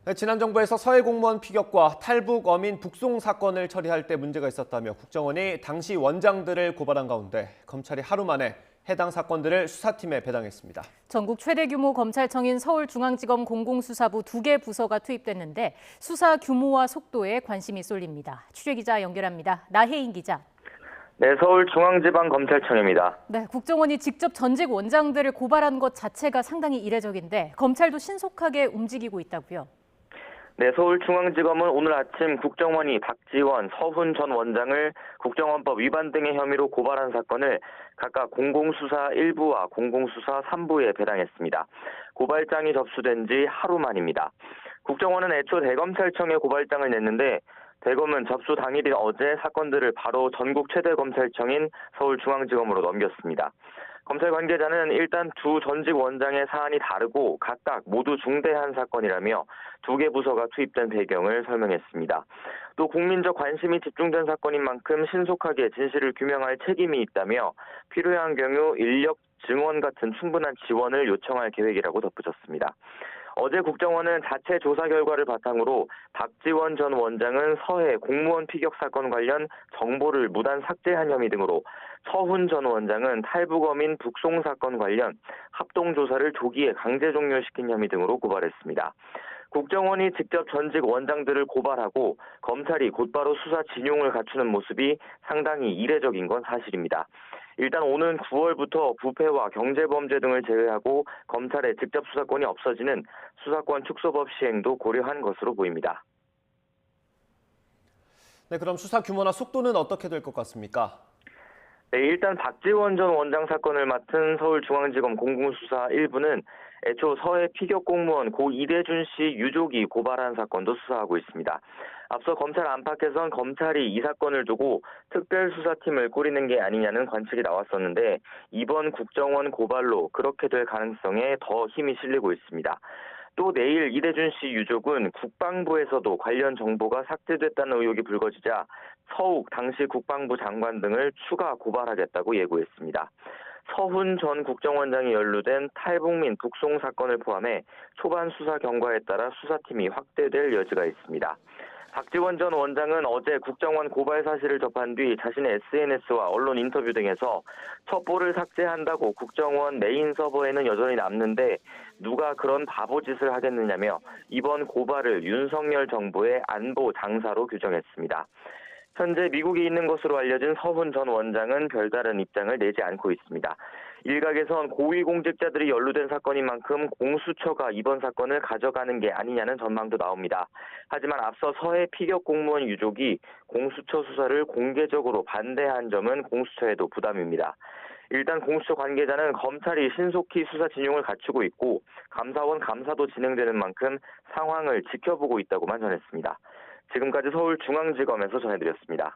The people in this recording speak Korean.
네, 지난 정부에서 서해 공무원 피격과 탈북 어민 북송 사건을 처리할 때 문제가 있었다며 국정원이 당시 원장들을 고발한 가운데 검찰이 하루 만에 해당 사건들을 수사팀에 배당했습니다. 전국 최대 규모 검찰청인 서울중앙지검 공공수사부 2개 부서가 투입됐는데 수사 규모와 속도에 관심이 쏠립니다. 취재기자 연결합니다. 나혜인 기자. 네, 서울중앙지방검찰청입니다. 네, 국정원이 직접 전직 원장들을 고발한 것 자체가 상당히 이례적인데 검찰도 신속하게 움직이고 있다고요. 네, 서울중앙지검은 오늘 아침 국정원이 박지원, 서훈 전 원장을 국정원법 위반 등의 혐의로 고발한 사건을 각각 공공수사 1부와 공공수사 3부에 배당했습니다. 고발장이 접수된 지 하루 만입니다. 국정원은 애초 대검찰청에 고발장을 냈는데 대검은 접수 당일인 어제 사건들을 바로 전국 최대 검찰청인 서울중앙지검으로 넘겼습니다. 검찰 관계자는 일단 두 전직 원장의 사안이 다르고 각각 모두 중대한 사건이라며 2개 부서가 투입된 배경을 설명했습니다. 또 국민적 관심이 집중된 사건인 만큼 신속하게 진실을 규명할 책임이 있다며 필요한 경우 인력, 증언 같은 충분한 지원을 요청할 계획이라고 덧붙였습니다. 어제 국정원은 자체 조사 결과를 바탕으로 박지원 전 원장은 서해 공무원 피격 사건 관련 정보를 무단 삭제한 혐의 등으로 서훈 전 원장은 탈북어민 북송 사건 관련 합동조사를 조기에 강제 종료시킨 혐의 등으로 고발했습니다. 국정원이 직접 전직 원장들을 고발하고 검찰이 곧바로 수사 진용을 갖추는 모습이 상당히 이례적인 건 사실입니다. 일단 오는 9월부터 부패와 경제범죄 등을 제외하고 검찰의 직접 수사권이 없어지는 수사권 축소법 시행도 고려한 것으로 보입니다. 네, 그럼 수사 규모나 속도는 어떻게 될 것 같습니까? 네, 일단 박지원 전 원장 사건을 맡은 서울중앙지검 공공수사 1부는 애초 서해 피격 공무원 고 이대준 씨 유족이 고발한 사건도 수사하고 있습니다. 앞서 검찰 안팎에선 검찰이 이 사건을 두고 특별수사팀을 꾸리는 게 아니냐는 관측이 나왔었는데 이번 국정원 고발로 그렇게 될 가능성에 더 힘이 실리고 있습니다. 또 내일 이대준 씨 유족은 국방부에서도 관련 정보가 삭제됐다는 의혹이 불거지자 서욱 당시 국방부 장관 등을 추가 고발하겠다고 예고했습니다. 서훈 전 국정원장이 연루된 탈북민 북송 사건을 포함해 초반 수사 경과에 따라 수사팀이 확대될 여지가 있습니다. 박지원 전 원장은 어제 국정원 고발 사실을 접한 뒤 자신의 SNS와 언론 인터뷰 등에서 첩보를 삭제한다고 국정원 메인 서버에는 여전히 남는데 누가 그런 바보짓을 하겠느냐며 이번 고발을 윤석열 정부의 안보 장사로 규정했습니다. 현재 미국에 있는 것으로 알려진 서훈 전 원장은 별다른 입장을 내지 않고 있습니다. 일각에선 고위공직자들이 연루된 사건인 만큼 공수처가 이번 사건을 가져가는 게 아니냐는 전망도 나옵니다. 하지만 앞서 서해 피격 공무원 유족이 공수처 수사를 공개적으로 반대한 점은 공수처에도 부담입니다. 일단 공수처 관계자는 검찰이 신속히 수사 진용을 갖추고 있고 감사원 감사도 진행되는 만큼 상황을 지켜보고 있다고만 전했습니다. 지금까지 서울중앙지검에서 전해드렸습니다.